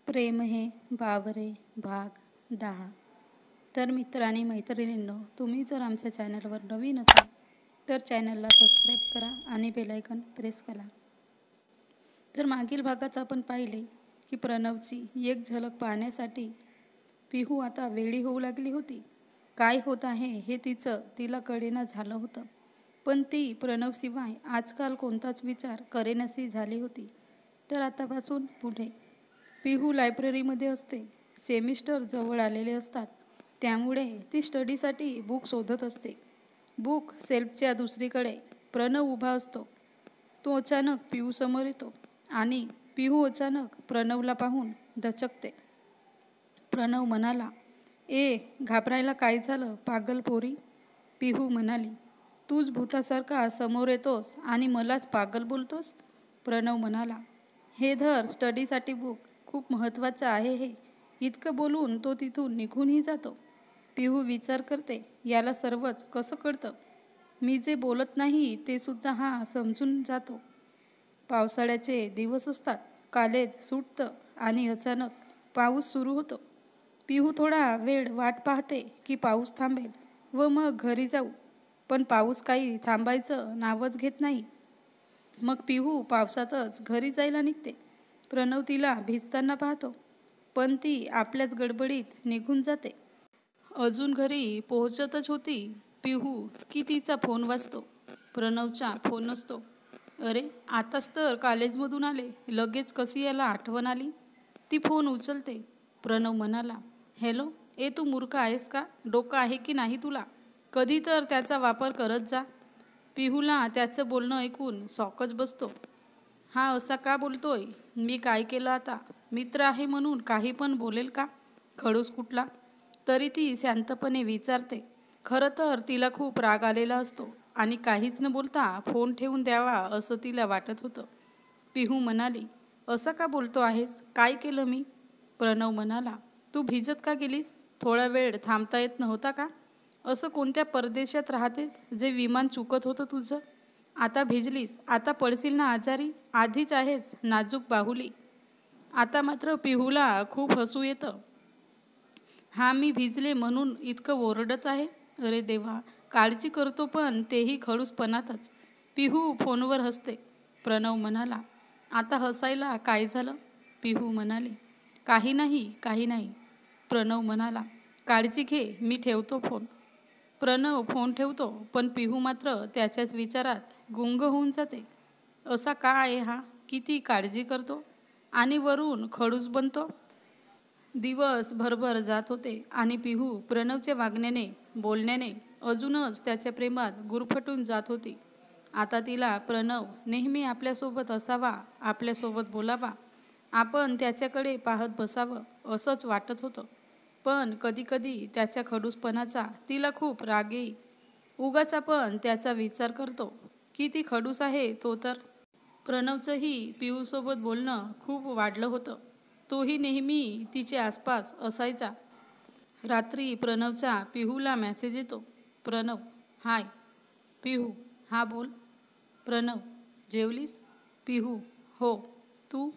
प्रेम हे बावरे भाग 10। तर मित्र आणि मैत्रिणींनो, तुम्ही जर आमच्या चॅनलवर नवीन असाल तर चॅनलला सबस्क्राईब करा आणि बेल आयकॉन प्रेस करा। तर मागील भागात आपण पाहिले की प्रणवची एक झलक पाहण्यासाठी पिहू आता वेडी होऊ लागली होती। काय होत आहे हे तिला कळेना झालं होतं, पण ती प्रणवशिवाय आजकाल कोणताच विचार करेनाशी झाली होती। तर आतापासून पुढे पिहू लायब्ररीमध्ये असते। सेमिस्टर जवळ आलेले असतात, त्यामुळे ती स्टडीसाठी बुक शोधत असते। बुक सेल्फच्या दुसरीकडे प्रणव उभा असतो। तो अचानक पिहू समोर येतो आणि पिहू अचानक प्रणवला पाहून दचकते। प्रणव म्हणाला, "ए, घाबरायला काय झालं पागल पोरी?" पिहू म्हणाली, "तूच भूतासारखा समोर येतोस आणि मलाच पागल बोलतोस?" प्रणव म्हणाला, "हे धर स्टडीसाठी बुक, खूप महत्त्वाचं आहे हे." इतकं बोलून तो तिथून निघूनही जातो। पिहू विचार करते, याला सर्वच कसं कळतं? मी जे बोलत नाही ते सुद्धा हा समजून जातो। पावसाळ्याचे दिवस असतात, कॉलेज सुटतं आणि अचानक पाऊस सुरू होतो। पिहू थोडा वेळ वाट पाहते की पाऊस थांबेल व मग घरी जाऊ, पण पाऊस काही थांबायचं नावच घेत नाही। मग पिहू पावसातच घरी जायला निघते। प्रणव तिला भिजताना पाहतो, पण ती आपल्याच गडबडीत निघून जाते। अजून घरी पोहोचतच होती पिहू की तिचा फोन वाजतो। प्रणवचा फोन नसतो। अरे, आताच तर कॉलेजमधून आले, लगेच कशी याला आठवण आली? ती फोन उचलते। प्रणव म्हणाला, "हॅलो, ए तू मूर्ख आहेस का? डोकं आहे की नाही तुला? कधी तर त्याचा वापर करत जा." पिहूला त्याचं बोलणं ऐकून शॉकच बसतो। हा असा का बोलतोय? मी काय केलं आता? मित्र आहे म्हणून काही पण बोलेल का? खडूस कुठला? तरी ती शांतपणे विचारते। खरं तर तिला खूप राग आलेला असतो आणि काहीच न बोलता फोन ठेवून द्यावा असं तिला वाटत होतं। पिहू म्हणाली, "असं का बोलतो आहेस? काय केलं मी?" प्रणव म्हणाला, "तू भिजत का गेलीस? थोडा वेळ थांबता येत नव्हता का? असं कोणत्या परदेशात राहतेस जे विमान चुकत होतं तुझं? आता भिजलीस, आता पडशील ना आजारी? आधीच आहेस नाजूक बाहुली." आता मात्र पिहूला खूप हसू येतं। हा मी भिजले म्हणून इतकं ओरडत आहे? अरे देवा, काळजी करतो पण तेही खडूसपणातच। पिहू फोनवर हसते। प्रणव म्हणाला, "आता हसायला काय झालं?" पिहू म्हणाली, "काही नाही, काही नाही." प्रणव म्हणाला, "काळजी घे, मी ठेवतो फोन." प्रणव फोन ठेवतो, पण पिहू मात्र त्याच्याच विचारात गुंग होऊन जाते। असा का आहे हा? किती काळजी करतो आणि वरून खडूस बनतो? दिवस भरभर जात होते आणि पिहू प्रणवच्या वागण्याने, बोलण्याने अजूनच त्याच्या प्रेमात गुरफटून जात होती। आता तिला प्रणव नेहमी आपल्यासोबत असावा, आपल्यासोबत बोलावा, आपण त्याच्याकडे पाहत बसावं असंच वाटत होतं। पण कधीकधी त्याच्या खडूसपणाचा तिला खूप राग येई। उगाच आपण त्याचा विचार करतो, किती खडूस आहे तो तर. प्रणवचंही पिहूसोबत बोलणं खूप वाढलं होतं। तोही नेहमी तिच्या आसपास असायचा। रात्री प्रणवचा पिहूला मेसेज येतो, "प्रणव, हाय." पिहू, "हा बोल." प्रणव, "जेवलीस?" पिहू, "हो, तू?"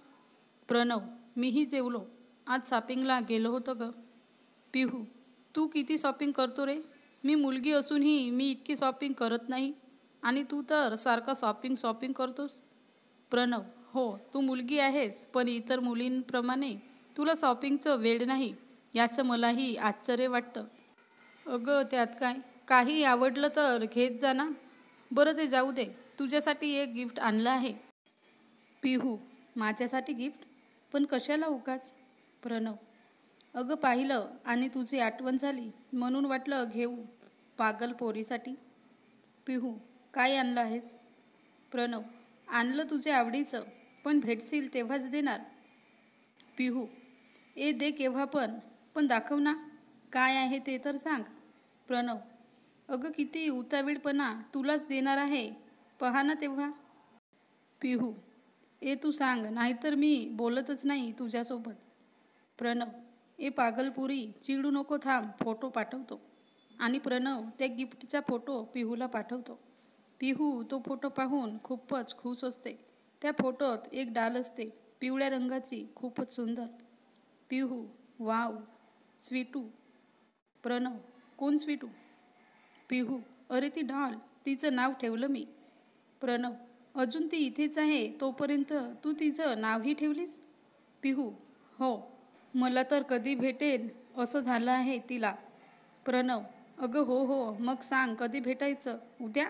प्रणव, "मीही जेवलो. आज शॉपिंगला गेलो होतो ग." पिहू, "तू किती शॉपिंग करतो रे? मी मुलगी असूनही मी इतकी शॉपिंग करत नाही आणि तू तर सारखा शॉपिंग शॉपिंग करतोस." प्रणव, "हो, तू मुलगी आहेस, पण इतर मुलींप्रमाणे तुला शॉपिंगचं वेड नाही, याचं मलाही आश्चर्य वाटतं." "अगं त्यात काय? काही आवडलं तर घेत जा ना." "बरं ते जाऊ दे, तुझ्यासाठी एक गिफ्ट आणलं आहे." पिहू, "माझ्यासाठी गिफ्ट? पण कशाला उगाच?" प्रणव, "अगं पाहिलं आणि तुझी आठवण झाली म्हणून वाटलं घेऊ, पागल पोरीसाठी." पिहू, "काय आणलं आहेस?" प्रणव, "आणलं तुझ्या आवडीचं, पण भेटशील तेव्हाच देणार." पिहू, "ए दे केव्हा पण दाखव ना, काय आहे ते तर सांग." प्रणव, "अगं किती उतावीळपणा, तुलाच देणार आहे, पहा ना तेव्हा." पिहू, "ए तू सांग, नाहीतर मी बोलतच नाही तुझ्यासोबत." प्रणव, "ए पागलपुरी, चिडू नको, थांब, फोटो पाठवतो." आणि प्रणव त्या गिफ्टचा फोटो पिहूला पाठवतो। पिहू तो फोटो पाहून खूपच खुश असते। त्या फोटोत एक डाल असते, पिवळ्या रंगाची, खूपच सुंदर। पिहू वाव. स्वीटू. प्रणव, कोण स्वीटू? पिहू, अरे ती डॉल, तिचं नाव ठेवलं मी. प्रणव, अजून ती इथेच आहे तोपर्यंत तू तिचं नावही ठेवलीस? पिहू, हो, मला तर कधी भेटेन असं झालं आहे तिला. प्रणव, अगं हो हो, मग सांग कधी भेटायचं? उद्या?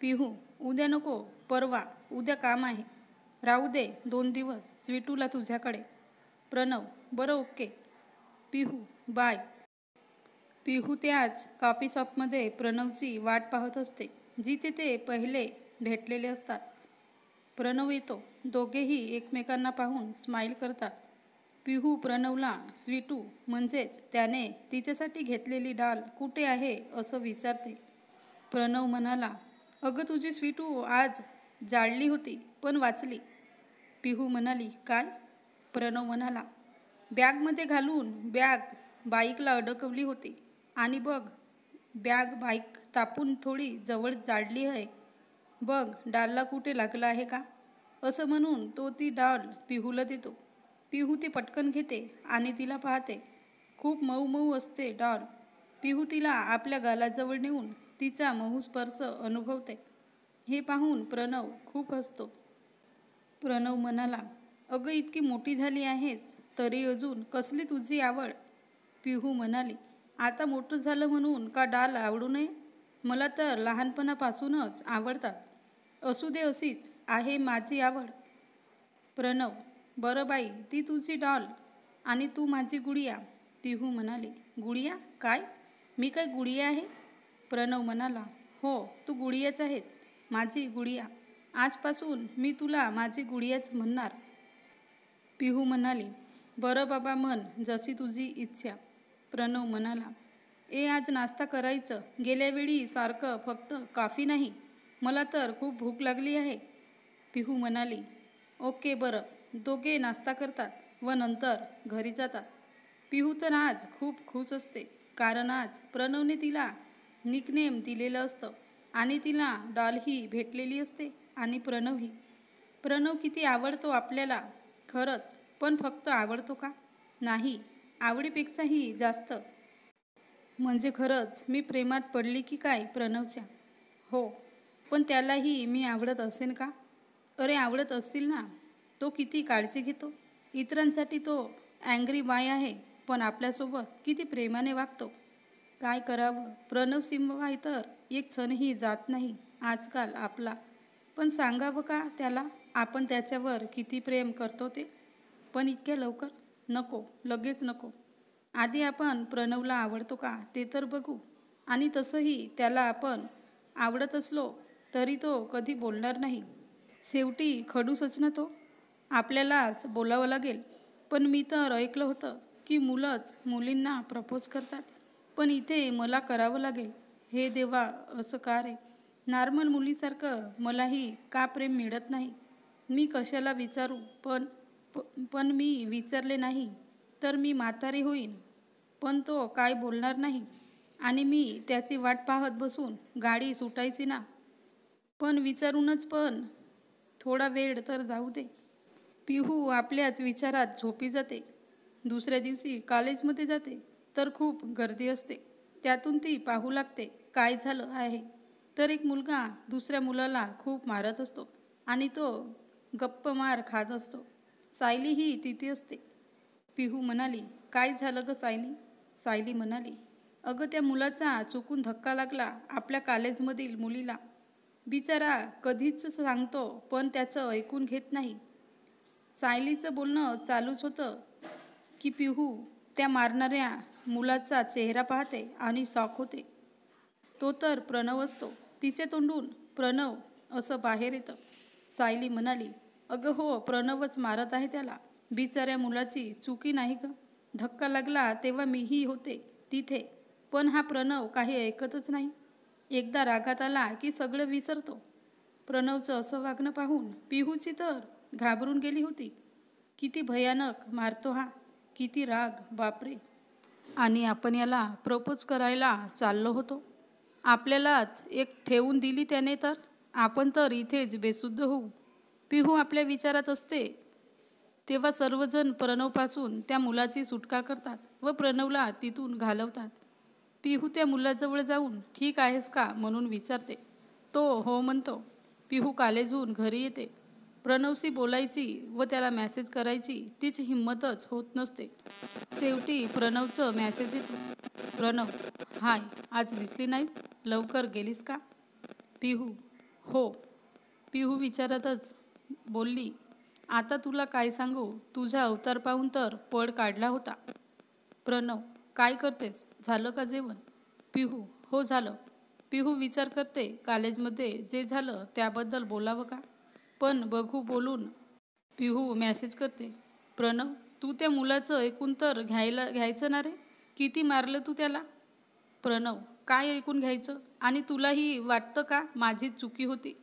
पिहू, उद्या नको, परवा. उद्या काम आहे. राहू दे 2 दिवस स्वीटूला तुझ्याकडे. प्रणव, बरं ओके. पिहू, बाय. पिहू त्याच कॉफी शॉपमध्ये प्रणवची वाट पाहत असते जिथे ते पहिले भेटलेले असतात. प्रणव येतो. दोघेही एकमेकांना पाहून स्माईल करतात. पिहू प्रणवला स्वीटू म्हणजेच त्याने तिच्यासाठी घेतलेली डाल कुठे आहे असं विचारते. प्रणव म्हणाला, अगं तुझी स्वीटू आज जाळली होती पण वाचली. पिहू म्हणाली, काय? प्रणव म्हणाला, बॅगमध्ये घालून बॅग बाईकला अडकवली होती आणि बघ बॅग बाईक तापून थोडी जवळ जाळली आहे. बघ डालला कुठे लागला आहे का? असं म्हणून तो ती डाल पिहूला देतो. पिहू ती पटकन घेते आणि तिला पाहते. खूप मऊ मऊ असते डाल. पिहू तिला आपल्या गालाजवळ नेऊन तिचा मऊ स्पर्श अनुभवते. हे पाहून प्रणव खूप हसतो. प्रणव म्हणाला, अगं इतकी मोठी झाली आहेस तरी अजून कसली तुझी आवड? पिहू म्हणाली, आता मोठं झालं म्हणून का डाल आवडू नये? मला तर लहानपणापासूनच आवडतात. असू दे, अशीच आहे माझी आवड. प्रणव, बरं बाई, ती तुझी डॉल आणि तू माझी गुडिया. पिहू म्हणाली, गुडिया? काय? मी काय गुडिया आहे? प्रणव म्हणाला, हो, तू गुडियाच आहेस, माझी गुडिया. आजपासून मी तुला माझी गुडियाच म्हणणार. पिहू म्हणाली, बरं बाबा, म्हण जशी तुझी इच्छा. प्रणव म्हणाला, आज नाश्ता करायचं. गेल्या वेळी सारखं फक्त कॉफी नाही, मला तर खूप भूक लागली आहे. पिहू म्हणाली, ओके बरं. दोघे नाश्ता करतात व नंतर घरी जातात. पिहू तर आज खूप खुश असते कारण आज प्रणवने तिला निकनेम दिलेलं असतं आणि तिला डॉलही भेटलेली असते आणि प्रणवही. प्रणव किती आवडतो आपल्याला खरंच, पण फक्त आवडतो का? नाही, आवडीपेक्षाही जास्त. म्हणजे खरंच मी प्रेमात पडली की काय प्रणवच्या? हो, पण त्यालाही मी आवडत असेन का? अरे आवडत असतील ना. तो किती काळजी घेतो. इतरांसाठी तो अँग्री बॉय आहे, पण आपल्यासोबत किती प्रेमाने वागतो. काय करावं, प्रणव सिंबाई तर एक क्षणही जात नाही आजकाल आपला. पण सांगावं का त्याला आपण त्याच्यावर किती प्रेम करतो ते? पण इतक्या लवकर नको, लगेच नको. आधी आपण प्रणवला आवडतो का ते तर बघू. आणि तसंही त्याला आपण आवडत असलो तरी तो कधी बोलणार नाही. शेवटी खडूसच ना तो. आपल्यालाच बोलावं लागेल. पण मी तर ऐकलं होतं की मुलंच मुलींना प्रपोज करतात, पण इथे मला करावं लागेल. हे देवा, असं का रे? नॉर्मल मुलीसारखं मलाही का प्रेम मिळत नाही? मी कशाला विचारू? पण मी विचारले नाही तर मी म्हातारी होईन. पण तो काय बोलणार नाही आणि मी त्याची वाट पाहत बसून गाडी सुटायची ना. पण विचारूनच, पण थोडा वेळ तर जाऊ दे. पिहू आपल्याच विचारात झोपी जाते. दुसऱ्या दिवशी कॉलेजमध्ये जाते तर खूप गर्दी असते. त्यातून ती पाहू लागते काय झालं आहे तर एक मुलगा दुसऱ्या मुलाला खूप मारत असतो आणि तो गप्प मार खात असतो. सायलीही तिथे असते. पिहू म्हणाली, काय झालं गं सायली? सायली म्हणाली, अगं त्या मुलाचा चुकून धक्का लागला आपल्या कॉलेजमधील मुलीला. बिचारा कधीच सांगतो पण त्याचं ऐकून घेत नाही. सायलीचं बोलणं चालूच होतं की पिहू त्या मारणाऱ्या मुलाचा चेहरा पाहते आणि शॉक होते. तो तर प्रणव असतो. तिचे तोंडून प्रणव असं बाहेर येतं. सायली म्हणाली, अगं हो, प्रणवच मारत आहे त्याला. बिचाऱ्या मुलाची चुकी नाही गं. धक्का लागला तेव्हा मीही होते तिथे, पण हा प्रणव काही ऐकतच नाही. एकदा रागात आला की सगळं विसरतो. प्रणवचं असं वागणं पाहून पिहूची तर घाबरून गेली होती. किती भयानक मारतो हा, किती राग, बापरे. आणि आपण याला प्रपोज करायला चाललो होतो. आपल्यालाच एक ठेवून दिली त्याने तर आपण तर इथेच बेशुद्ध होऊ. पिहू आपल्या विचारात असते तेव्हा सर्वजण प्रणवपासून त्या मुलाची सुटका करतात व प्रणवला तिथून घालवतात. पिहू त्या मुलाजवळ जाऊन ठीक आहेस का म्हणून विचारते. तो हो म्हणतो. पिहू कॉलेजहून घरी येते. प्रणवशी बोलायची व त्याला मेसेज करायची तिची हिंमतच होत नसते. शेवटी प्रणवचं मेसेज येतो. प्रणव, हाय, आज दिसली नाहीस, लवकर गेलीस का? पिहू, हो. पिहू विचारातच बोलली, आता तुला काय सांगू, तुझा अवतार पाहून तर पळ काढला होता. प्रणव, काय करतेस, झालं का जेवण? पिहू, हो झालं. पिहू विचार करते, कॉलेजमध्ये जे झालं त्याबद्दल बोलावं का, पण बघू बोलून. पिहू मेसेज करते, प्रणव, तू त्या मुलाचं ऐकून तर घ्यायचं ना रे, किती मारलं तू त्याला. प्रणव, काय ऐकून घ्यायचं, आणि तुलाही वाटतं का माझीच चुकी होती?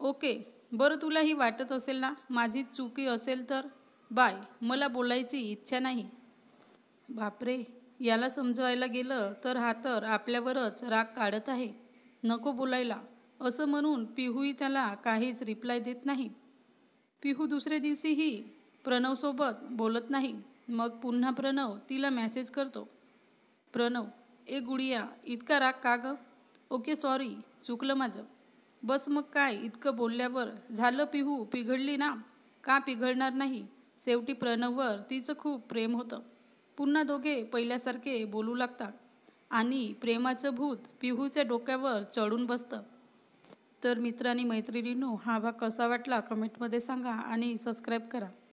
ओके, बरं, तुलाही वाटत असेल ना माझीच चुकी असेल तर बाय, मला बोलायची इच्छा नाही. बापरे, याला समजवायला गेलं तर हा तर आपल्यावरच राग काढत आहे, नको बोलायला, असं म्हणून पिहूही त्याला काहीच रिप्लाय देत नाही. पिहू दुसऱ्या दिवशीही प्रणवसोबत बोलत नाही. मग पुन्हा प्रणव तिला मेसेज करतो. प्रणव, ए गुडिया, इतका राग का गं? ओके सॉरी, चुकलं माझं. बस मग काय, इतकं बोलल्यावर झालं. पिहू पिघडली ना? का पिघडणार नाही, शेवटी प्रणववर तिचं खूप प्रेम होतं. पुन्हा दोघे पहिल्यासारखे बोलू लागतात आणि प्रेमाचं भूत पिहूच्या डोक्यावर चढून बसतं. तर मित्रांनी मैत्रिणींनो, हा भाग कसा वाटला कमेंटमध्ये सांगा आणि सबस्क्राईब करा.